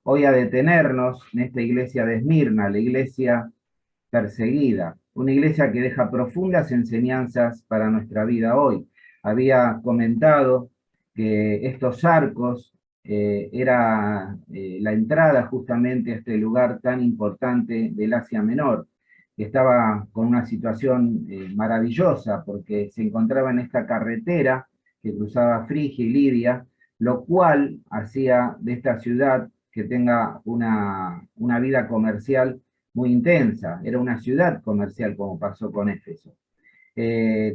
hoy a detenernos en esta iglesia de Esmirna, la iglesia perseguida, una iglesia que deja profundas enseñanzas para nuestra vida hoy. Había comentado que estos arcos era la entrada justamente a este lugar tan importante del Asia Menor, que estaba con una situación maravillosa porque se encontraba en esta carretera que cruzaba Frigia y Lidia, lo cual hacía de esta ciudad que tenga una vida comercial muy intensa. Era una ciudad comercial como pasó con Éfeso.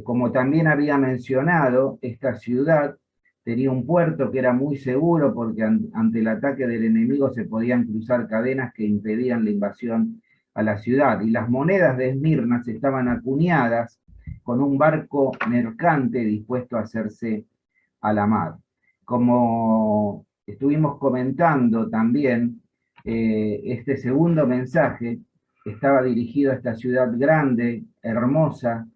Como también había mencionado, esta ciudad tenía un puerto que era muy seguro porque ante el ataque del enemigo se podían cruzar cadenas que impedían la invasión a la ciudad. Y las monedas de Esmirna estaban acuñadas con un barco mercante dispuesto a hacerse a la mar. Como estuvimos comentando también, este segundo mensaje estaba dirigido a esta ciudad grande, hermosa,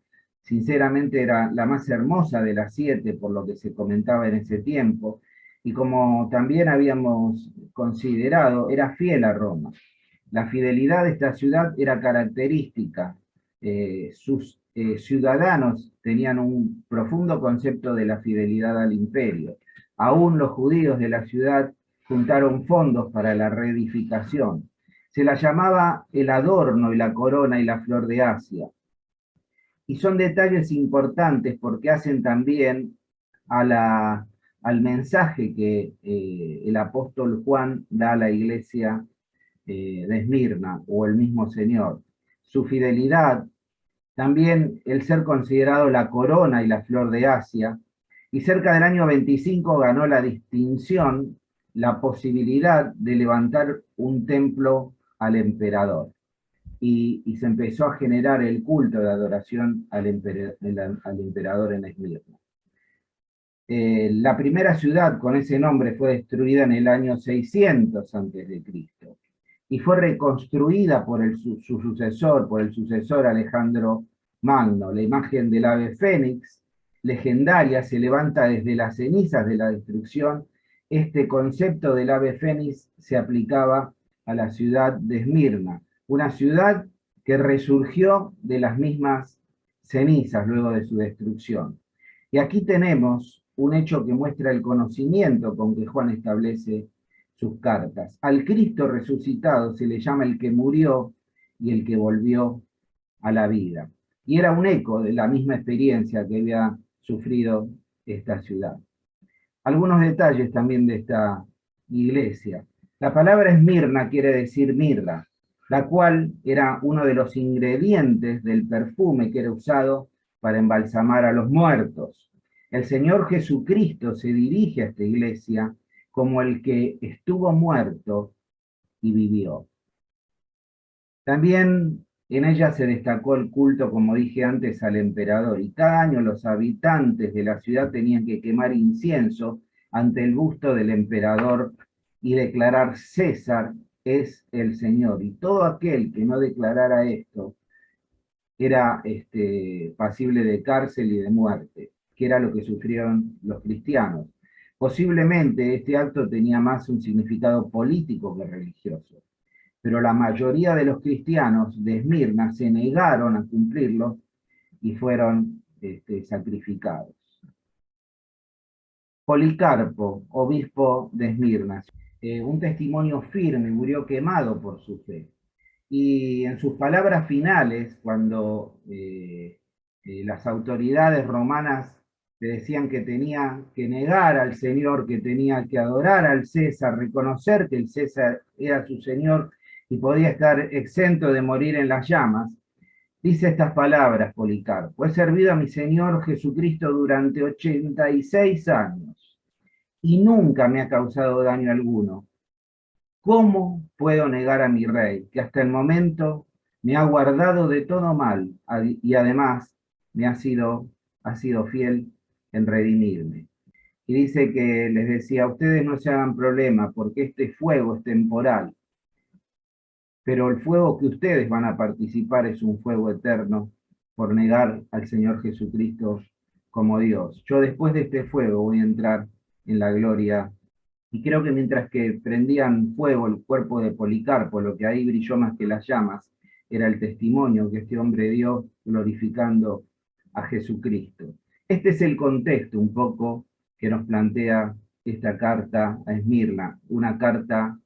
sinceramente era la más hermosa de las 7, por lo que se comentaba en ese tiempo, y como también habíamos considerado, era fiel a Roma. La fidelidad de esta ciudad era característica. Sus ciudadanos tenían un profundo concepto de la fidelidad al imperio. Aún los judíos de la ciudad juntaron fondos para la reedificación. Se la llamaba el adorno y la corona y la flor de Asia. Y son detalles importantes porque hacen también al mensaje que el apóstol Juan da a la iglesia de Esmirna, o el mismo Señor. Su fidelidad, también el ser considerado la corona y la flor de Asia, y cerca del año 25 ganó la distinción, la posibilidad de levantar un templo al emperador. Y se empezó a generar el culto de adoración al emperador en Esmirna. La primera ciudad con ese nombre fue destruida en el año 600 a.C. y fue reconstruida por su sucesor, por el sucesor Alejandro Magno. La imagen del ave fénix, legendaria, se levanta desde las cenizas de la destrucción. Este concepto del ave fénix se aplicaba a la ciudad de Esmirna, una ciudad que resurgió de las mismas cenizas luego de su destrucción. Y aquí tenemos un hecho que muestra el conocimiento con que Juan establece sus cartas. Al Cristo resucitado se le llama el que murió y el que volvió a la vida. Y era un eco de la misma experiencia que había sufrido esta ciudad. Algunos detalles también de esta iglesia. La palabra Esmirna quiere decir mirra, la cual era uno de los ingredientes del perfume que era usado para embalsamar a los muertos. El Señor Jesucristo se dirige a esta iglesia como el que estuvo muerto y vivió. También en ella se destacó el culto, como dije antes, al emperador, y cada año los habitantes de la ciudad tenían que quemar incienso ante el busto del emperador y declarar César es el Señor. Y todo aquel que no declarara esto era pasible de cárcel y de muerte, que era lo que sufrieron los cristianos. Posiblemente este acto tenía más un significado político que religioso, pero la mayoría de los cristianos de Esmirna se negaron a cumplirlo y fueron sacrificados. Policarpo, obispo de Esmirna, un testimonio firme, murió quemado por su fe. Y en sus palabras finales, cuando las autoridades romanas le decían que tenía que negar al Señor, que tenía que adorar al César, reconocer que el César era su Señor y podía estar exento de morir en las llamas, dice estas palabras Policarpo: he servido a mi Señor Jesucristo durante 86 años y nunca me ha causado daño alguno. ¿Cómo puedo negar a mi rey, que hasta el momento me ha guardado de todo mal y además ha sido fiel en redimirme? Y dice que les decía: ustedes no se hagan problema porque este fuego es temporal, pero el fuego que ustedes van a participar es un fuego eterno por negar al Señor Jesucristo como Dios. Yo después de este fuego voy a entrar en la gloria Y creo que mientras que prendían fuego el cuerpo de Policarpo, lo que ahí brilló más que las llamas, era el testimonio que este hombre dio glorificando a Jesucristo. Este es el contexto un poco que nos plantea esta carta a Esmirna, una carta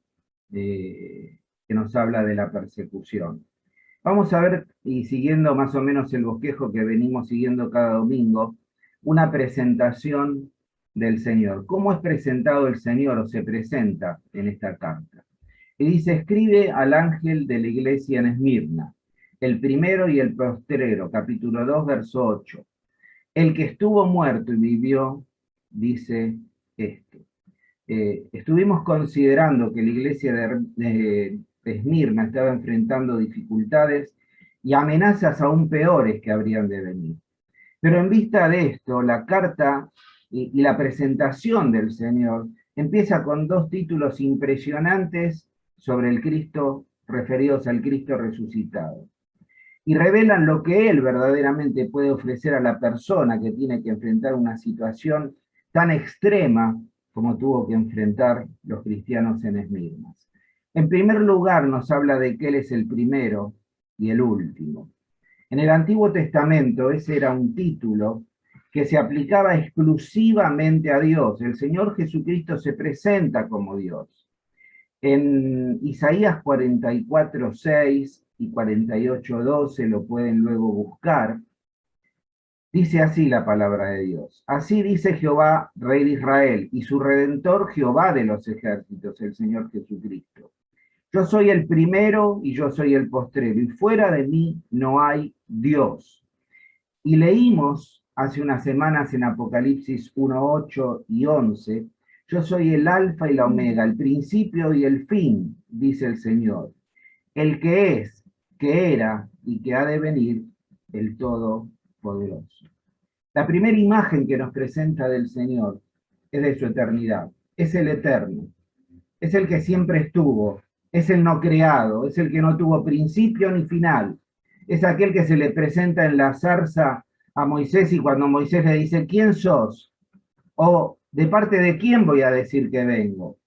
que nos habla de la persecución. Vamos a ver, y siguiendo más o menos el bosquejo que venimos siguiendo cada domingo, una presentación del Señor. ¿Cómo es presentado el Señor o se presenta en esta carta? Y dice, escribe al ángel de la iglesia en Esmirna, el primero y el postrero, capítulo 2, verso 8. El que estuvo muerto y vivió, dice esto. Estuvimos considerando que la iglesia de Esmirna estaba enfrentando dificultades y amenazas aún peores que habrían de venir. Pero en vista de esto, la carta y la presentación del Señor empieza con dos títulos impresionantes sobre el Cristo, referidos al Cristo resucitado. Y revelan lo que Él verdaderamente puede ofrecer a la persona que tiene que enfrentar una situación tan extrema como tuvo que enfrentar los cristianos en Esmirna. En primer lugar, nos habla de que Él es el primero y el último. En el Antiguo Testamento ese era un título que se aplicaba exclusivamente a Dios. El Señor Jesucristo se presenta como Dios. En Isaías 44:6 y 48:12 lo pueden luego buscar. Dice así la palabra de Dios. Así dice Jehová, Rey de Israel, y su Redentor, Jehová de los ejércitos, el Señor Jesucristo. Yo soy el primero y yo soy el postrero, y fuera de mí no hay Dios. Y leímos hace unas semanas en Apocalipsis 1:8 y 11, yo soy el alfa y la omega, el principio y el fin, dice el Señor, el que es, que era y que ha de venir, el Todopoderoso. La primera imagen que nos presenta del Señor es de su eternidad, es el eterno, es el que siempre estuvo, es el no creado, es el que no tuvo principio ni final, es aquel que se le presenta en la zarza a Moisés y cuando Moisés le dice, ¿quién sos? O ¿de parte de quién voy a decir que vengo?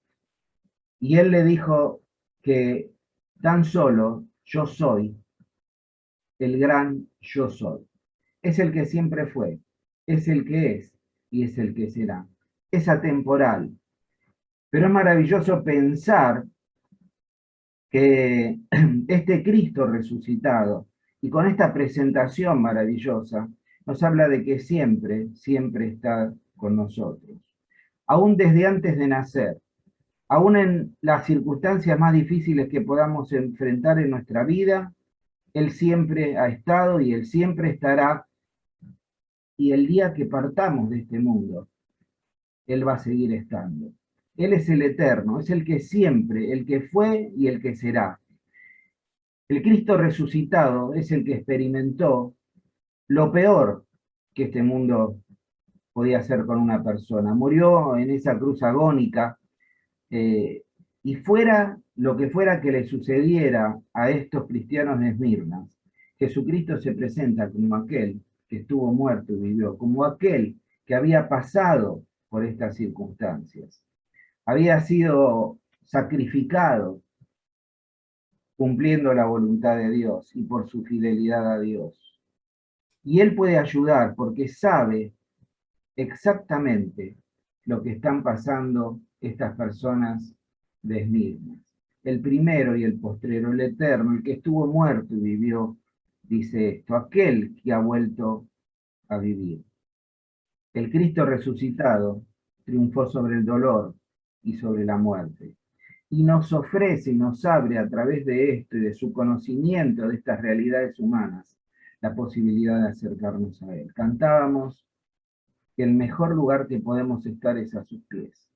Y él le dijo que tan solo yo soy el gran yo soy. Es el que siempre fue, es el que es y es el que será. Es atemporal. Pero es maravilloso pensar que este Cristo resucitado y con esta presentación maravillosa nos habla de que siempre, siempre está con nosotros. Aún desde antes de nacer, aún en las circunstancias más difíciles que podamos enfrentar en nuestra vida, Él siempre ha estado y Él siempre estará. Y el día que partamos de este mundo, Él va a seguir estando. Él es el eterno, es el que siempre, el que fue y el que será. El Cristo resucitado es el que experimentó lo peor que este mundo podía hacer con una persona. Murió en esa cruz agónica y fuera lo que fuera que le sucediera a estos cristianos de Esmirna, Jesucristo se presenta como aquel que estuvo muerto y vivió, como aquel que había pasado por estas circunstancias. Había sido sacrificado cumpliendo la voluntad de Dios y por su fidelidad a Dios. Y Él puede ayudar porque sabe exactamente lo que están pasando estas personas de Esmirna. El primero y el postrero, el eterno, el que estuvo muerto y vivió, dice esto, aquel que ha vuelto a vivir. El Cristo resucitado triunfó sobre el dolor y sobre la muerte. Y nos ofrece y nos abre a través de esto y de su conocimiento de estas realidades humanas la posibilidad de acercarnos a Él. Cantábamos que el mejor lugar que podemos estar es a sus pies.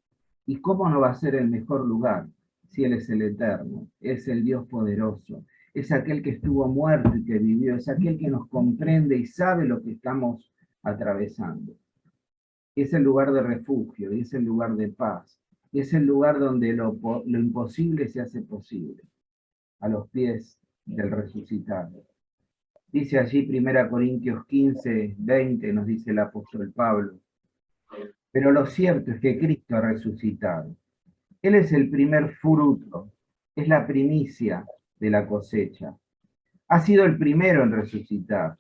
¿Y cómo no va a ser el mejor lugar si Él es el eterno, es el Dios poderoso, es aquel que estuvo muerto y que vivió, es aquel que nos comprende y sabe lo que estamos atravesando? Es el lugar de refugio, y es el lugar de paz, y es el lugar donde lo imposible se hace posible, a los pies del resucitado. Dice allí 1 Corintios 15:20, nos dice el apóstol Pablo, pero lo cierto es que Cristo ha resucitado. Él es el primer fruto, es la primicia de la cosecha. Ha sido el primero en resucitar.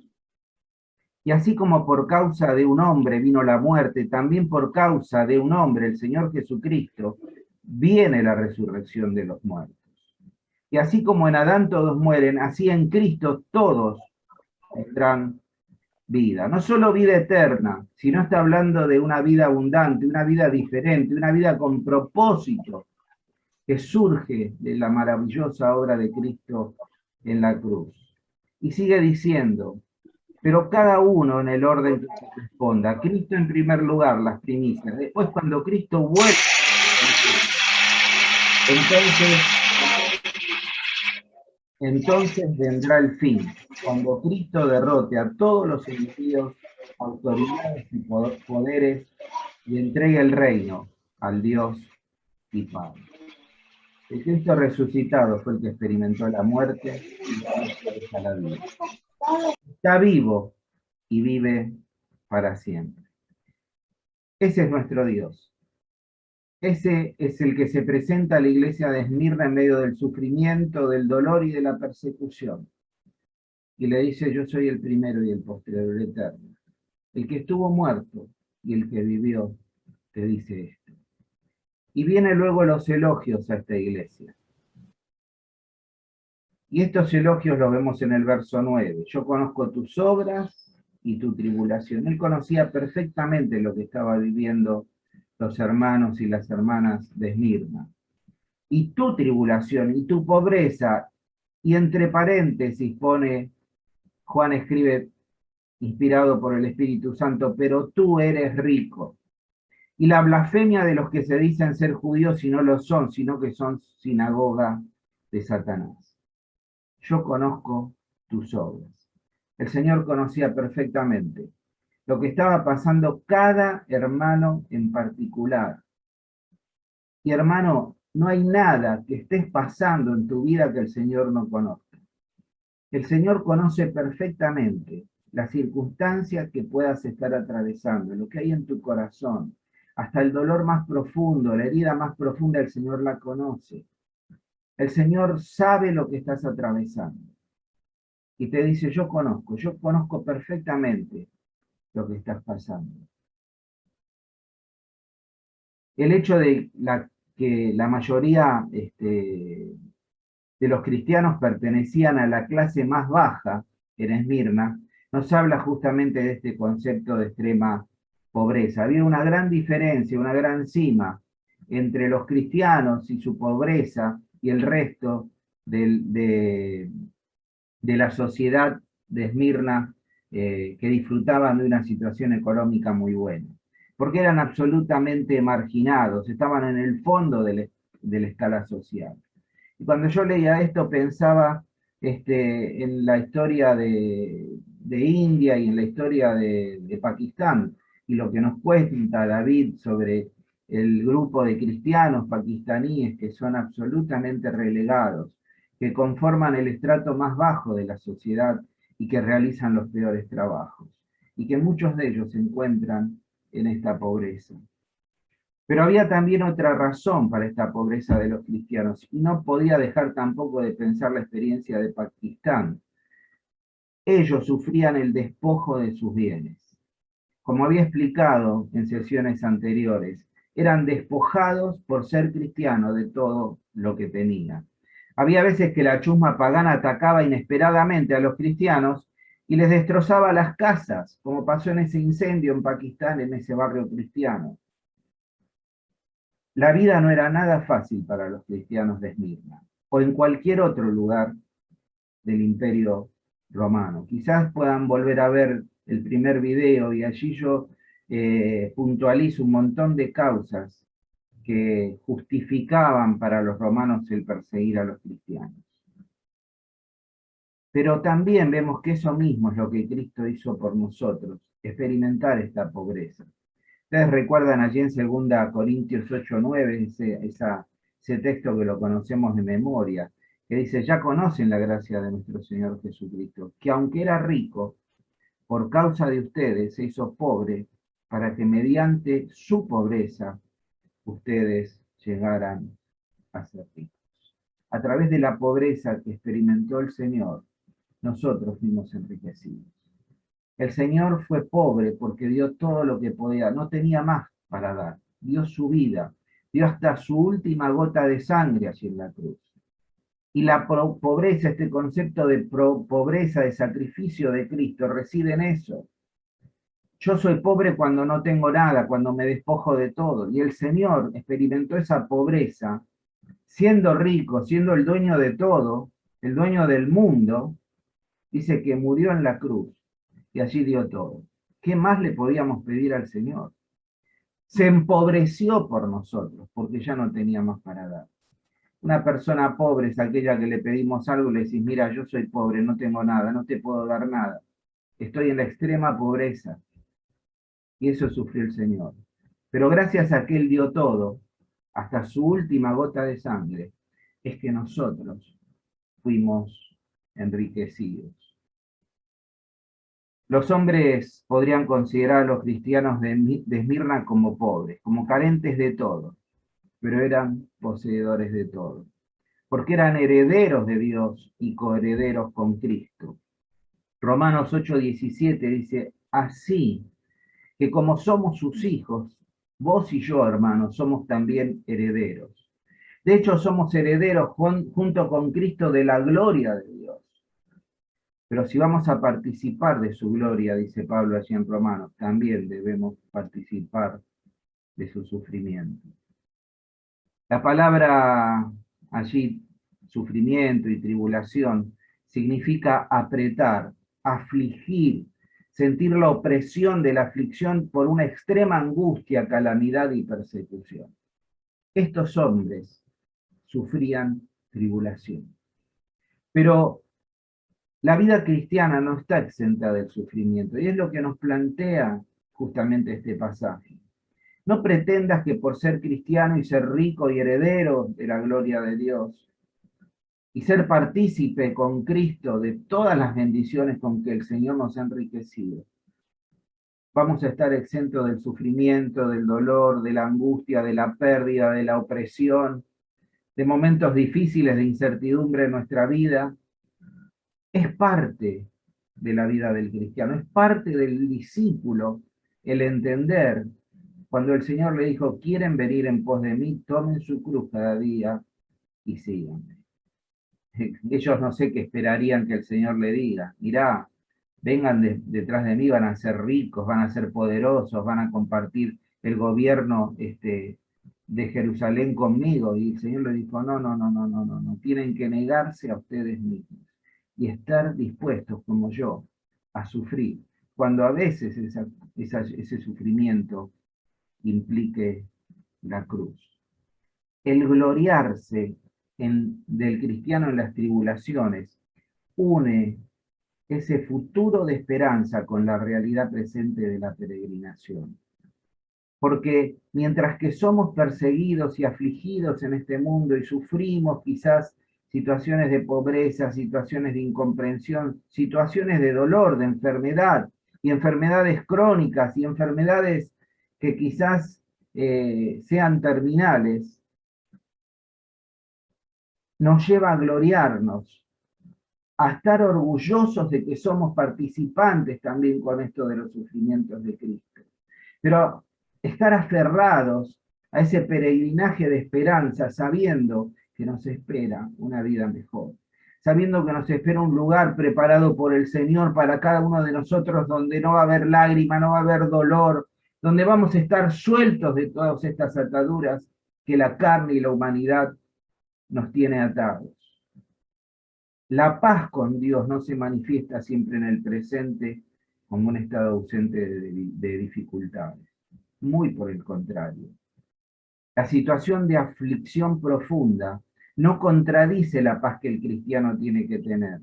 Y así como por causa de un hombre vino la muerte, también por causa de un hombre, el Señor Jesucristo, viene la resurrección de los muertos. Y así como en Adán todos mueren, así en Cristo todos tendrán vida. No solo vida eterna, sino está hablando de una vida abundante, una vida diferente, una vida con propósito que surge de la maravillosa obra de Cristo en la cruz. Y sigue diciendo, pero cada uno en el orden que corresponda. Cristo en primer lugar, las primicias. Después, cuando Cristo vuelve, entonces vendrá el fin, cuando Cristo derrote a todos los impíos, autoridades y poderes, y entregue el reino al Dios y Padre. El Cristo resucitado fue el que experimentó la muerte y la vida. Está vivo y vive para siempre. Ese es nuestro Dios. Ese es el que se presenta a la iglesia de Esmirna en medio del sufrimiento, del dolor y de la persecución. Y le dice, yo soy el primero y el postrero, el eterno. El que estuvo muerto y el que vivió, te dice esto. Y vienen luego los elogios a esta iglesia. Y estos elogios los vemos en el verso 9. Yo conozco tus obras y tu tribulación. Él conocía perfectamente lo que estaba viviendo los hermanos y las hermanas de Esmirna. Y tu tribulación y tu pobreza, y entre paréntesis pone, Juan escribe, inspirado por el Espíritu Santo, pero tú eres rico. Y la blasfemia de los que se dicen ser judíos y no lo son, sino que son sinagoga de Satanás. Yo conozco tus obras. El Señor conocía perfectamente lo que estaba pasando cada hermano en particular. Y hermano, no hay nada que estés pasando en tu vida que el Señor no conozca. El Señor conoce perfectamente las circunstancias que puedas estar atravesando, lo que hay en tu corazón. Hasta el dolor más profundo, la herida más profunda, el Señor la conoce. El Señor sabe lo que estás atravesando. Y te dice, yo conozco perfectamente lo que estás pasando. El hecho de que la mayoría de los cristianos pertenecían a la clase más baja en Esmirna, nos habla justamente de este concepto de extrema pobreza. Había una gran diferencia, una gran cima entre los cristianos y su pobreza y el resto de la sociedad de Esmirna que disfrutaban de una situación económica muy buena. Porque eran absolutamente marginados, estaban en el fondo de la escala social. Y cuando yo leía esto pensaba en la historia de India y en la historia de Pakistán, y lo que nos cuenta David sobre el grupo de cristianos pakistaníes que son absolutamente relegados, que conforman el estrato más bajo de la sociedad y que realizan los peores trabajos, y que muchos de ellos se encuentran en esta pobreza. Pero había también otra razón para esta pobreza de los cristianos, y no podía dejar tampoco de pensar la experiencia de Pakistán. Ellos sufrían el despojo de sus bienes. Como había explicado en sesiones anteriores, eran despojados por ser cristianos de todo lo que tenían. Había veces que la chusma pagana atacaba inesperadamente a los cristianos y les destrozaba las casas, como pasó en ese incendio en Pakistán, en ese barrio cristiano. La vida no era nada fácil para los cristianos de Esmirna, o en cualquier otro lugar del Imperio Romano. Quizás puedan volver a ver el primer video y allí yo puntualizo un montón de causas que justificaban para los romanos el perseguir a los cristianos. Pero también vemos que eso mismo es lo que Cristo hizo por nosotros, experimentar esta pobreza. Ustedes recuerdan allí en 2 Corintios 8:9, ese texto que lo conocemos de memoria, que dice, ya conocen la gracia de nuestro Señor Jesucristo, que aunque era rico, por causa de ustedes se hizo pobre, para que mediante su pobreza ustedes llegaran a ser ricos. A través de la pobreza que experimentó el Señor, nosotros fuimos enriquecidos. El Señor fue pobre porque dio todo lo que podía, no tenía más para dar, dio su vida, dio hasta su última gota de sangre allí en la cruz. Y la pobreza, este concepto de pobreza, de sacrificio de Cristo, reside en eso. Yo soy pobre cuando no tengo nada, cuando me despojo de todo. Y el Señor experimentó esa pobreza, siendo rico, siendo el dueño de todo, el dueño del mundo, dice que murió en la cruz y allí dio todo. ¿Qué más le podíamos pedir al Señor? Se empobreció por nosotros, porque ya no tenía más para dar. Una persona pobre es aquella que le pedimos algo y le decís, mira, yo soy pobre, no tengo nada, no te puedo dar nada. Estoy en la extrema pobreza. Y eso sufrió el Señor. Pero gracias a que Él dio todo, hasta su última gota de sangre, es que nosotros fuimos enriquecidos. Los hombres podrían considerar a los cristianos de Esmirna como pobres, como carentes de todo, pero eran poseedores de todo, porque eran herederos de Dios y coherederos con Cristo. Romanos 8:17 dice, así que como somos sus hijos, vos y yo, hermanos, somos también herederos. De hecho, somos herederos junto con Cristo de la gloria de Dios. Pero si vamos a participar de su gloria, dice Pablo allí en Romanos, también debemos participar de su sufrimiento. La palabra allí, sufrimiento y tribulación, significa apretar, afligir, sentir la opresión de la aflicción por una extrema angustia, calamidad y persecución. Estos hombres sufrían tribulación. Pero la vida cristiana no está exenta del sufrimiento, y es lo que nos plantea justamente este pasaje. No pretendas que por ser cristiano y ser rico y heredero de la gloria de Dios, y ser partícipe con Cristo de todas las bendiciones con que el Señor nos ha enriquecido, vamos a estar exentos del sufrimiento, del dolor, de la angustia, de la pérdida, de la opresión, de momentos difíciles de incertidumbre en nuestra vida. Es parte de la vida del cristiano, es parte del discípulo el entender, cuando el Señor le dijo, quieren venir en pos de mí, tomen su cruz cada día y síganme. Ellos no sé qué esperarían que el Señor le diga, mirá, vengan detrás de mí, van a ser ricos, van a ser poderosos, van a compartir el gobierno de Jerusalén conmigo. Y el Señor le dijo, no, tienen que negarse a ustedes mismos y estar dispuestos, como yo, a sufrir, cuando a veces ese sufrimiento implique la cruz. El gloriarse del cristiano en las tribulaciones une ese futuro de esperanza con la realidad presente de la peregrinación. Porque mientras que somos perseguidos y afligidos en este mundo y sufrimos quizás situaciones de pobreza, situaciones de incomprensión, situaciones de dolor, de enfermedad, y enfermedades crónicas y enfermedades que quizás sean terminales, nos lleva a gloriarnos, a estar orgullosos de que somos participantes también con esto de los sufrimientos de Cristo. Pero estar aferrados a ese peregrinaje de esperanza, sabiendo que nos espera una vida mejor, sabiendo que nos espera un lugar preparado por el Señor para cada uno de nosotros, donde no va a haber lágrima, no va a haber dolor, donde vamos a estar sueltos de todas estas ataduras que la carne y la humanidad nos tiene atados. La paz con Dios no se manifiesta siempre en el presente como un estado ausente de dificultades. Muy por el contrario. La situación de aflicción profunda no contradice la paz que el cristiano tiene que tener,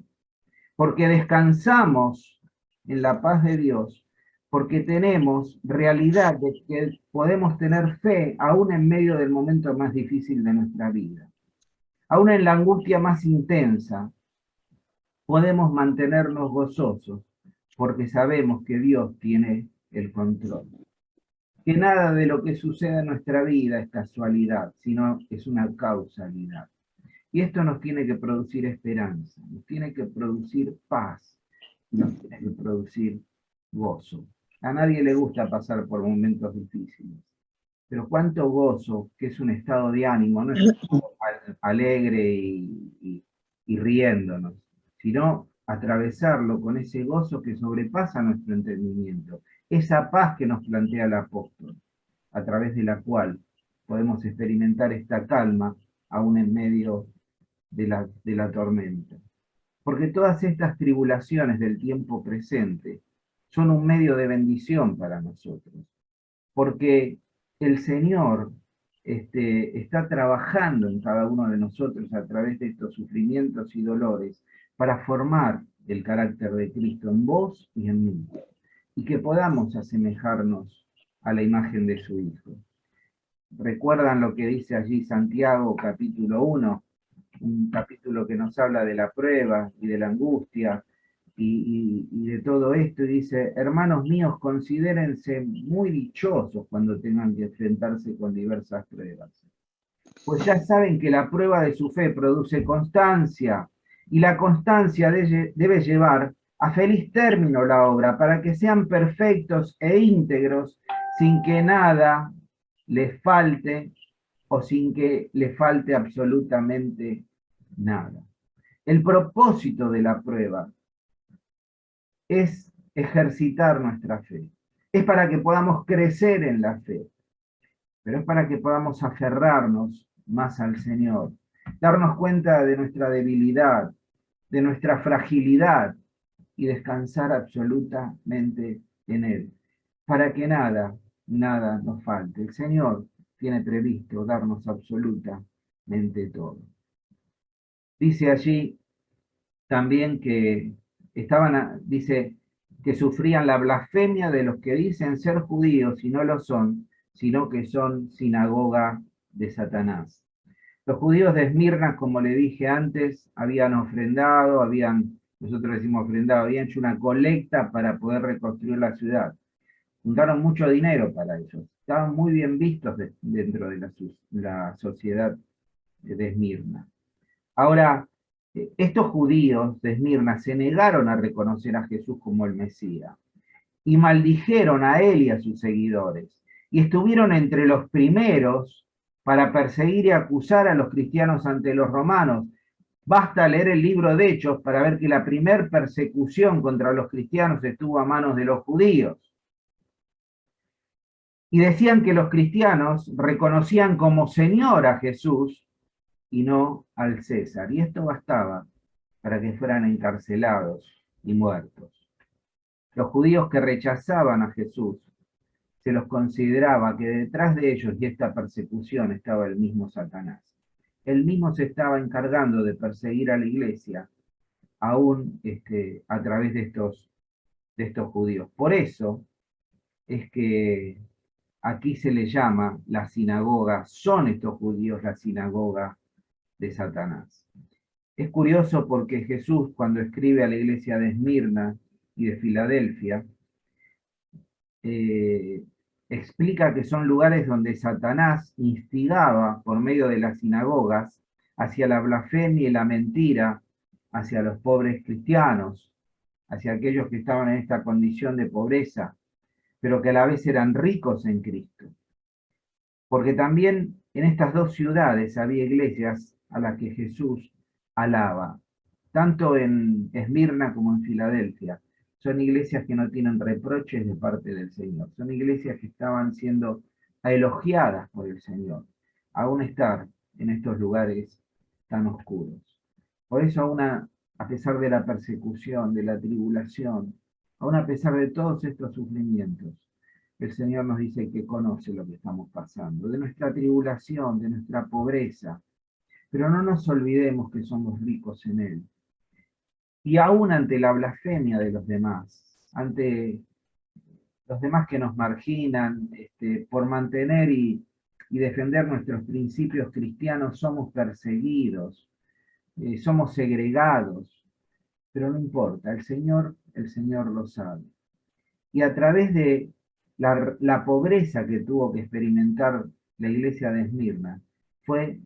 porque descansamos en la paz de Dios, porque tenemos realidad de que podemos tener fe aún en medio del momento más difícil de nuestra vida. Aún en la angustia más intensa, podemos mantenernos gozosos, porque sabemos que Dios tiene el control. que nada de lo que sucede en nuestra vida es casualidad, sino es una causalidad. Y esto nos tiene que producir esperanza, nos tiene que producir paz, nos tiene que producir gozo. A nadie le gusta pasar por momentos difíciles, pero cuánto gozo, que es un estado de ánimo, no es un estado alegre y riéndonos, sino atravesarlo con ese gozo que sobrepasa nuestro entendimiento, esa paz que nos plantea el apóstol, a través de la cual podemos experimentar esta calma aún en medio de la tormenta. Porque todas estas tribulaciones del tiempo presente son un medio de bendición para nosotros. Porque el Señor está trabajando en cada uno de nosotros a través de estos sufrimientos y dolores para formar el carácter de Cristo en vos y en mí. Y que podamos asemejarnos a la imagen de su Hijo. ¿Recuerdan lo que dice allí Santiago capítulo 1? Un capítulo que nos habla de la prueba y de la angustia y de todo esto, y dice: hermanos míos, considérense muy dichosos cuando tengan que enfrentarse con diversas pruebas, pues ya saben que la prueba de su fe produce constancia, y la constancia debe llevar a feliz término la obra, para que sean perfectos e íntegros, sin que nada les falte o sin que le falte absolutamente nada. El propósito de la prueba es ejercitar nuestra fe. Es para que podamos crecer en la fe, pero es para que podamos aferrarnos más al Señor, darnos cuenta de nuestra debilidad, de nuestra fragilidad y descansar absolutamente en Él, para que nada, nada nos falte. El Señor tiene previsto darnos absolutamente todo. Dice allí también que dice que sufrían la blasfemia de los que dicen ser judíos y no lo son, sino que son sinagoga de Satanás. Los judíos de Esmirna, como le dije antes, habían ofrendado, nosotros decimos ofrendado, habían hecho una colecta para poder reconstruir la ciudad. Juntaron mucho dinero para ellos. Estaban muy bien vistos dentro de la sociedad de Esmirna. Ahora, estos judíos de Esmirna se negaron a reconocer a Jesús como el Mesías y maldijeron a él y a sus seguidores, y estuvieron entre los primeros para perseguir y acusar a los cristianos ante los romanos. Basta leer el libro de Hechos para ver que la primer persecución contra los cristianos estuvo a manos de los judíos. Y decían que los cristianos reconocían como Señor a Jesús y no al César. Y esto bastaba para que fueran encarcelados y muertos. Los judíos que rechazaban a Jesús, se los consideraba que detrás de ellos y esta persecución estaba el mismo Satanás. Él mismo se estaba encargando de perseguir a la iglesia, aún a través de estos judíos. Por eso es que aquí se le llama la sinagoga, son estos judíos la sinagoga de Satanás. Es curioso porque Jesús, cuando escribe a la iglesia de Esmirna y de Filadelfia, explica que son lugares donde Satanás instigaba por medio de las sinagogas hacia la blasfemia y la mentira, hacia los pobres cristianos, hacia aquellos que estaban en esta condición de pobreza, pero que a la vez eran ricos en Cristo. Porque también en estas dos ciudades había iglesias a las que Jesús alaba, tanto en Esmirna como en Filadelfia. Son iglesias que no tienen reproches de parte del Señor. Son iglesias que estaban siendo elogiadas por el Señor, aún estar en estos lugares tan oscuros. Por eso a pesar de la persecución, de la tribulación, aún a pesar de todos estos sufrimientos, el Señor nos dice que conoce lo que estamos pasando, de nuestra tribulación, de nuestra pobreza, pero no nos olvidemos que somos ricos en Él. Y aún ante la blasfemia de los demás, ante los demás que nos marginan, por mantener y defender nuestros principios cristianos, somos perseguidos, somos segregados, pero no importa, el Señor lo sabe. Y a través de La pobreza que tuvo que experimentar la iglesia de Esmirna fue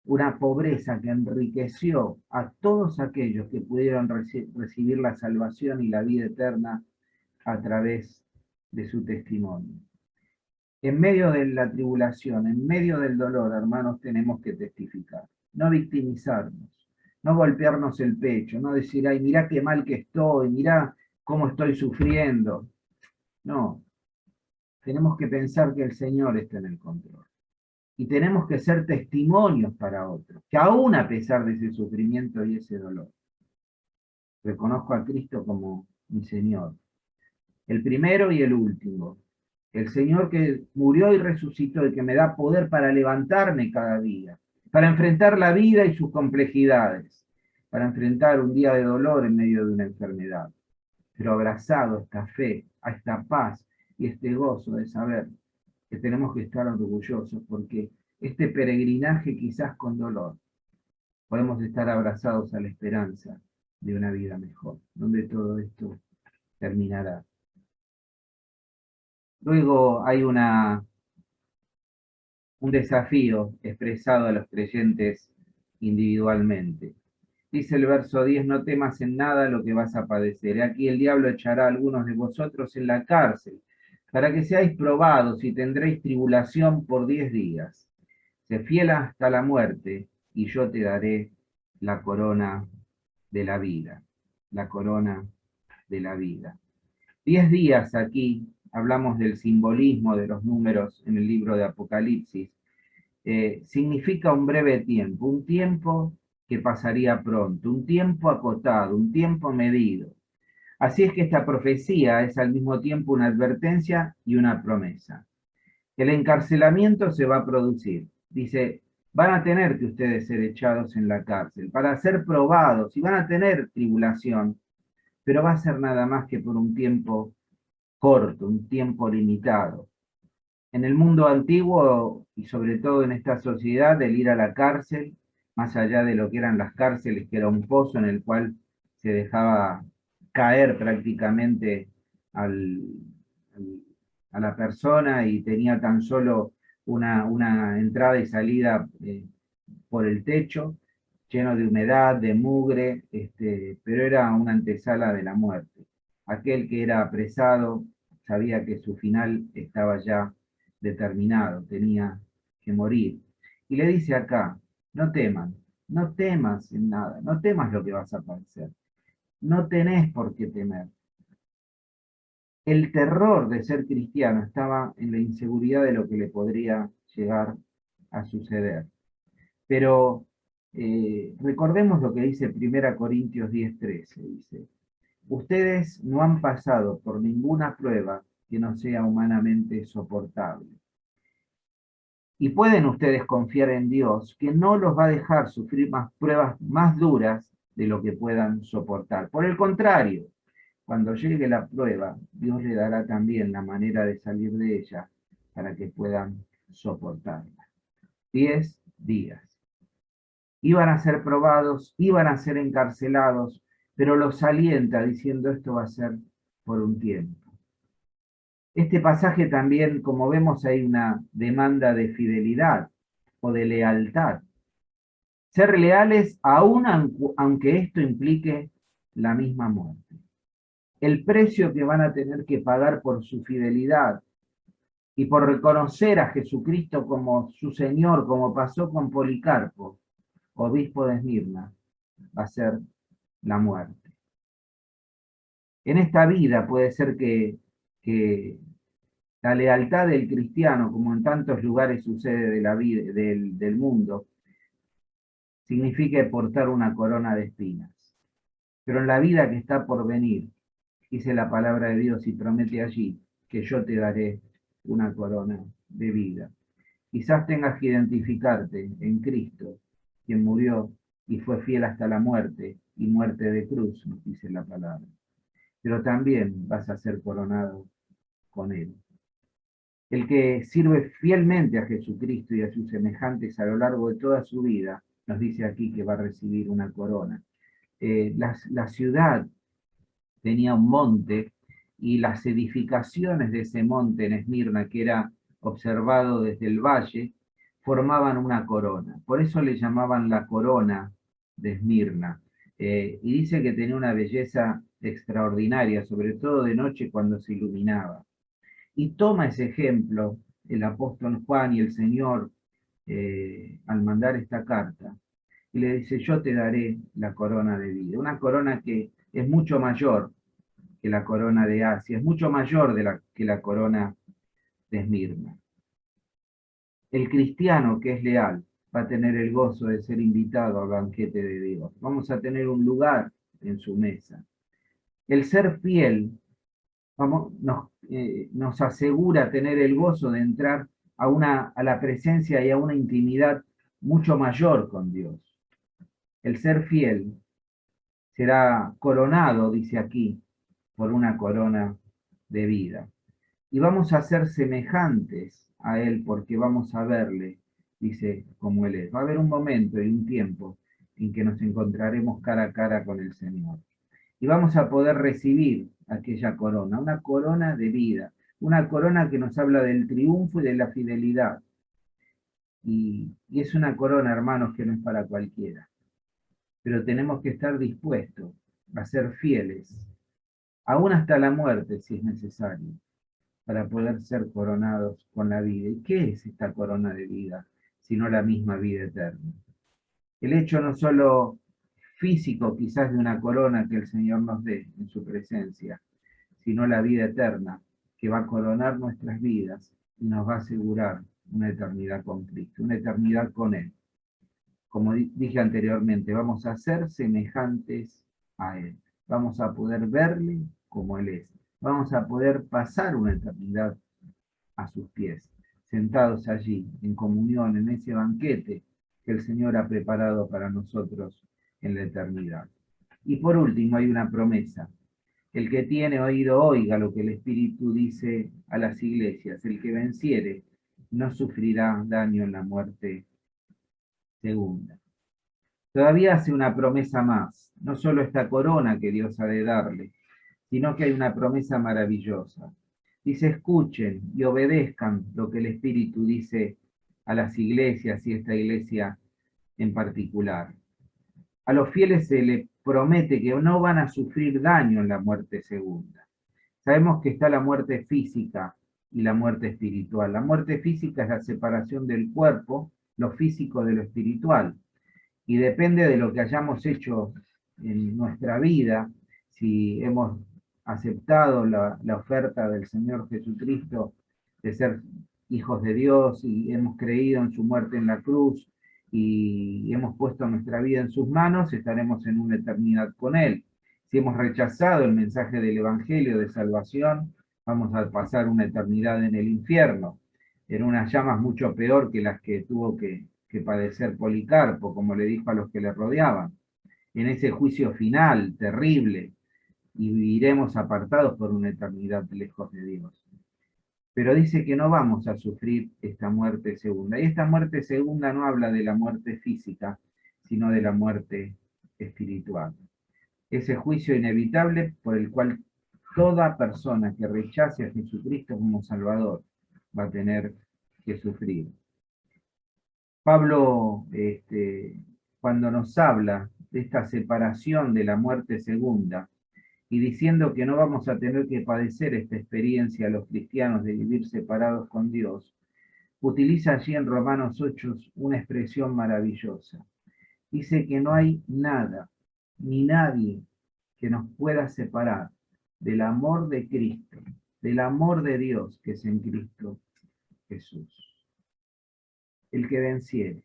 una pobreza que enriqueció a todos aquellos que pudieron recibir la salvación y la vida eterna a través de su testimonio. En medio de la tribulación, en medio del dolor, hermanos, tenemos que testificar, no victimizarnos, no golpearnos el pecho, no decir, ay, mirá qué mal que estoy, mirá cómo estoy sufriendo. No, tenemos que pensar que el Señor está en el control. Y tenemos que ser testimonios para otros, que aún a pesar de ese sufrimiento y ese dolor, reconozco a Cristo como mi Señor, el primero y el último, el Señor que murió y resucitó y que me da poder para levantarme cada día, para enfrentar la vida y sus complejidades, para enfrentar un día de dolor en medio de una enfermedad, pero abrazado a esta fe, a esta paz y este gozo de saber que tenemos que estar orgullosos porque este peregrinaje quizás con dolor, podemos estar abrazados a la esperanza de una vida mejor, donde todo esto terminará. Luego hay un desafío expresado a los creyentes individualmente. Dice el verso 10, no temas en nada lo que vas a padecer. Aquí el diablo echará a algunos de vosotros en la cárcel, para que seáis probados y tendréis tribulación por 10 días. Sé fiel hasta la muerte, y yo te daré la corona de la vida. La corona de la vida. 10 días aquí, hablamos del simbolismo de los números en el libro de Apocalipsis, significa un breve tiempo, un tiempo que pasaría pronto, un tiempo acotado, un tiempo medido. Así es que esta profecía es al mismo tiempo una advertencia y una promesa. El encarcelamiento se va a producir. Dice, van a tener que ustedes ser echados en la cárcel para ser probados y van a tener tribulación, pero va a ser nada más que por un tiempo corto, un tiempo limitado. En el mundo antiguo, y sobre todo en esta sociedad, el ir a la cárcel, más allá de lo que eran las cárceles, que era un pozo en el cual se dejaba caer prácticamente al, a la persona y tenía tan solo una entrada y salida por el techo, lleno de humedad, de mugre, pero era una antesala de la muerte. Aquel que era apresado sabía que su final estaba ya determinado, tenía que morir. Y le dice acá, no teman, no temas en nada, no temas lo que vas a padecer, no tenés por qué temer. El terror de ser cristiano estaba en la inseguridad de lo que le podría llegar a suceder. Pero recordemos lo que dice 1 Corintios 10:13, dice, ustedes no han pasado por ninguna prueba que no sea humanamente soportable. Y pueden ustedes confiar en Dios, que no los va a dejar sufrir más pruebas más duras de lo que puedan soportar. Por el contrario, cuando llegue la prueba, Dios le dará también la manera de salir de ella para que puedan soportarla. 10 días. Iban a ser probados, iban a ser encarcelados, pero los alienta diciendo esto va a ser por un tiempo. Este pasaje también, como vemos, hay una demanda de fidelidad o de lealtad. Ser leales aún aunque esto implique la misma muerte. El precio que van a tener que pagar por su fidelidad y por reconocer a Jesucristo como su Señor, como pasó con Policarpo, obispo de Esmirna, va a ser la muerte. En esta vida puede ser que la lealtad del cristiano, como en tantos lugares sucede de la vida, del mundo, signifique portar una corona de espinas. Pero en la vida que está por venir, dice la palabra de Dios y promete allí que yo te daré una corona de vida. Quizás tengas que identificarte en Cristo, quien murió y fue fiel hasta la muerte, y muerte de cruz, dice la palabra. Pero también vas a ser coronado con Él. El que sirve fielmente a Jesucristo y a sus semejantes a lo largo de toda su vida, nos dice aquí que va a recibir una corona. La ciudad tenía un monte y las edificaciones de ese monte en Esmirna, que era observado desde el valle, formaban una corona. Por eso le llamaban la corona de Esmirna. Y dice que tenía una belleza extraordinaria, sobre todo de noche cuando se iluminaba. Y toma ese ejemplo el apóstol Juan y el Señor al mandar esta carta. Y le dice, yo te daré la corona de vida. Una corona que es mucho mayor que la corona de Asia, es mucho mayor que la corona de Esmirna. El cristiano que es leal va a tener el gozo de ser invitado al banquete de Dios. Vamos a tener un lugar en su mesa. El ser fiel nos asegura tener el gozo de entrar a la presencia y a una intimidad mucho mayor con Dios. El ser fiel será coronado, dice aquí, por una corona de vida. Y vamos a ser semejantes a Él porque vamos a verle, dice, como Él es. Va a haber un momento y un tiempo en que nos encontraremos cara a cara con el Señor. Y vamos a poder recibir aquella corona, una corona de vida, una corona que nos habla del triunfo y de la fidelidad. Y es una corona, hermanos, que no es para cualquiera. Pero tenemos que estar dispuestos a ser fieles, aún hasta la muerte, si es necesario, para poder ser coronados con la vida. ¿Y qué es esta corona de vida, sino la misma vida eterna? El hecho no solo físico quizás de una corona que el Señor nos dé en su presencia, sino la vida eterna que va a coronar nuestras vidas y nos va a asegurar una eternidad con Cristo, una eternidad con Él. Como dije anteriormente, vamos a ser semejantes a Él. Vamos a poder verle como Él es. Vamos a poder pasar una eternidad a sus pies, sentados allí, en comunión, en ese banquete que el Señor ha preparado para nosotros en la eternidad. Y por último, hay una promesa. El que tiene oído, oiga lo que el Espíritu dice a las iglesias. El que venciere no sufrirá daño en la muerte segunda. Todavía hace una promesa más, no solo esta corona que Dios ha de darle, sino que hay una promesa maravillosa. Dice, escuchen y obedezcan lo que el Espíritu dice a las iglesias y esta iglesia en particular. A los fieles se les promete que no van a sufrir daño en la muerte segunda. Sabemos que está la muerte física y la muerte espiritual. La muerte física es la separación del cuerpo, lo físico de lo espiritual. Y depende de lo que hayamos hecho en nuestra vida, si hemos aceptado la oferta del Señor Jesucristo de ser hijos de Dios y hemos creído en su muerte en la cruz y hemos puesto nuestra vida en sus manos, estaremos en una eternidad con Él. Si hemos rechazado el mensaje del Evangelio de salvación, vamos a pasar una eternidad en el infierno, en unas llamas mucho peor que las que tuvo que padecer Policarpo, como le dijo a los que le rodeaban, en ese juicio final terrible, y viviremos apartados por una eternidad lejos de Dios. Pero dice que no vamos a sufrir esta muerte segunda. Y esta muerte segunda no habla de la muerte física, sino de la muerte espiritual. Ese juicio inevitable por el cual toda persona que rechace a Jesucristo como Salvador va a tener que sufrir. Pablo, cuando nos habla de esta separación de la muerte segunda, y diciendo que no vamos a tener que padecer esta experiencia los cristianos de vivir separados con Dios, utiliza allí en Romanos 8 una expresión maravillosa. Dice que no hay nada, ni nadie que nos pueda separar del amor de Cristo, del amor de Dios que es en Cristo Jesús. El que venciere.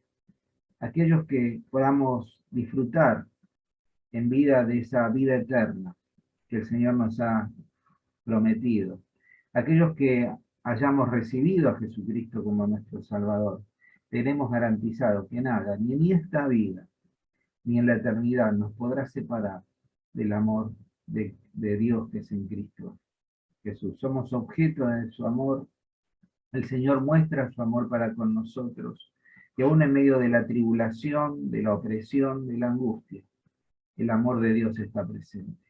Aquellos que podamos disfrutar en vida de esa vida eterna que el Señor nos ha prometido. Aquellos que hayamos recibido a Jesucristo como nuestro Salvador, tenemos garantizado que nada, ni en esta vida, ni en la eternidad, nos podrá separar del amor de Dios que es en Cristo Jesús. Somos objeto de su amor. El Señor muestra su amor para con nosotros, y aún en medio de la tribulación, de la opresión, de la angustia, el amor de Dios está presente.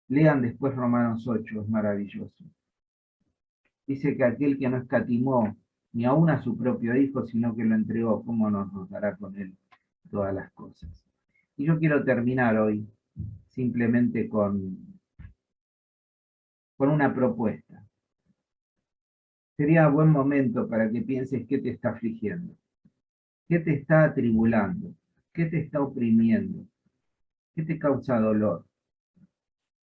Lean después Romanos 8, es maravilloso. Dice que aquel que no escatimó ni aún a su propio Hijo, sino que lo entregó, ¿cómo no nos dará con él todas las cosas? Y yo quiero terminar hoy simplemente con una propuesta. Sería buen momento para que pienses qué te está afligiendo, qué te está atribulando, qué te está oprimiendo, qué te causa dolor,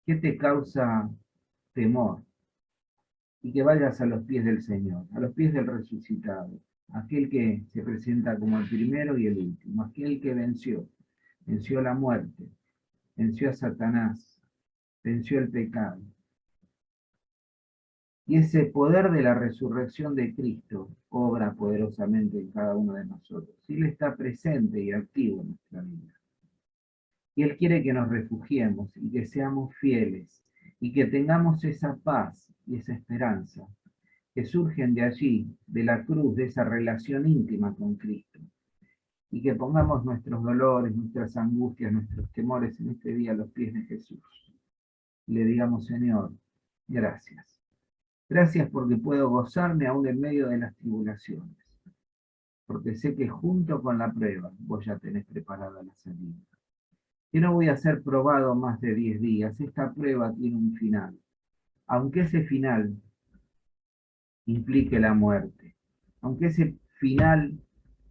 qué te causa temor, y que vayas a los pies del Señor, a los pies del resucitado, aquel que se presenta como el primero y el último, aquel que venció la muerte, venció a Satanás, venció el pecado. Y ese poder de la resurrección de Cristo obra poderosamente en cada uno de nosotros. Él está presente y activo en nuestra vida. Y Él quiere que nos refugiemos y que seamos fieles y que tengamos esa paz y esa esperanza que surgen de allí, de la cruz, de esa relación íntima con Cristo. Y que pongamos nuestros dolores, nuestras angustias, nuestros temores en este día a los pies de Jesús. Y le digamos, Señor, gracias. Gracias porque puedo gozarme aún en medio de las tribulaciones. Porque sé que junto con la prueba vos ya tenés preparada la salida. Que no voy a ser probado más de 10 días. Esta prueba tiene un final. Aunque ese final implique la muerte. Aunque ese final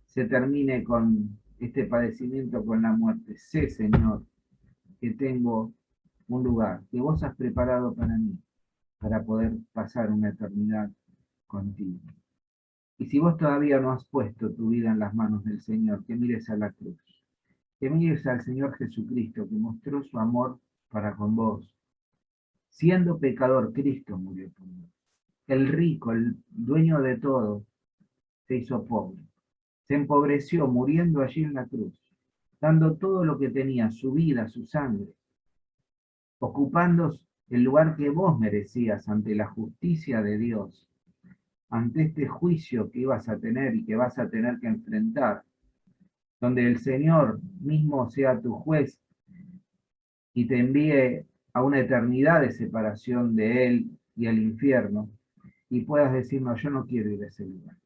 se termine con este padecimiento, con la muerte. Sé, Señor, que tengo un lugar que vos has preparado para mí, para poder pasar una eternidad contigo. Y si vos todavía no has puesto tu vida en las manos del Señor, que mires a la cruz, que mires al Señor Jesucristo, que mostró su amor para con vos. Siendo pecador, Cristo murió por vos. El rico, el dueño de todo, se hizo pobre. Se empobreció muriendo allí en la cruz, dando todo lo que tenía, su vida, su sangre, ocupando el lugar que vos merecías ante la justicia de Dios, ante este juicio que ibas a tener y que vas a tener que enfrentar, donde el Señor mismo sea tu juez y te envíe a una eternidad de separación de Él y el infierno, y puedas decir, no, yo no quiero ir a ese lugar.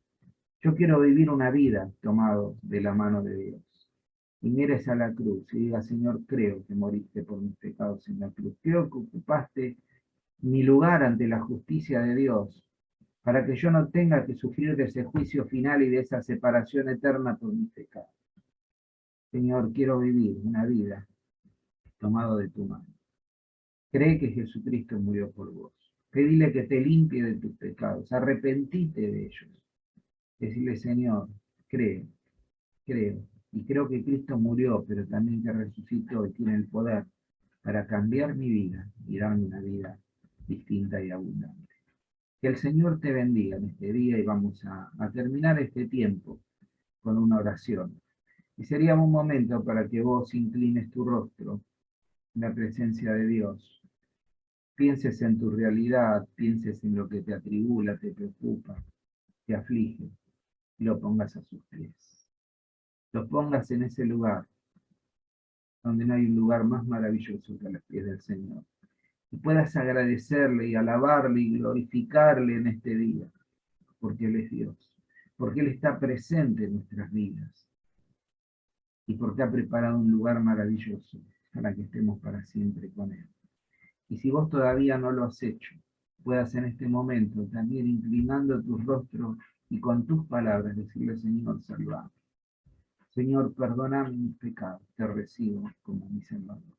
Yo quiero vivir una vida tomado de la mano de Dios. Y mires a la cruz y digas, Señor, creo que moriste por mis pecados en la cruz. Creo que ocupaste mi lugar ante la justicia de Dios, para que yo no tenga que sufrir de ese juicio final y de esa separación eterna por mis pecados. Señor, quiero vivir una vida tomado de tu mano. Cree que Jesucristo murió por vos. Pedile que te limpie de tus pecados. Arrepentite de ellos. Decirle, Señor, creo. Y creo que Cristo murió, pero también que resucitó y tiene el poder para cambiar mi vida y darme una vida distinta y abundante. Que el Señor te bendiga en este día y vamos a terminar este tiempo con una oración. Y sería un momento para que vos inclines tu rostro en la presencia de Dios. Pienses en tu realidad, pienses en lo que te atribula, te preocupa, te aflige, y lo pongas a sus pies. Lo pongas en ese lugar, donde no hay un lugar más maravilloso que a los pies del Señor. Y puedas agradecerle y alabarle y glorificarle en este día, porque Él es Dios, porque Él está presente en nuestras vidas, y porque ha preparado un lugar maravilloso para que estemos para siempre con Él. Y si vos todavía no lo has hecho, puedas en este momento también inclinando tu rostro y con tus palabras decirle, Señor, salvame. Señor, perdóname mis pecados, te recibo como mi Salvador.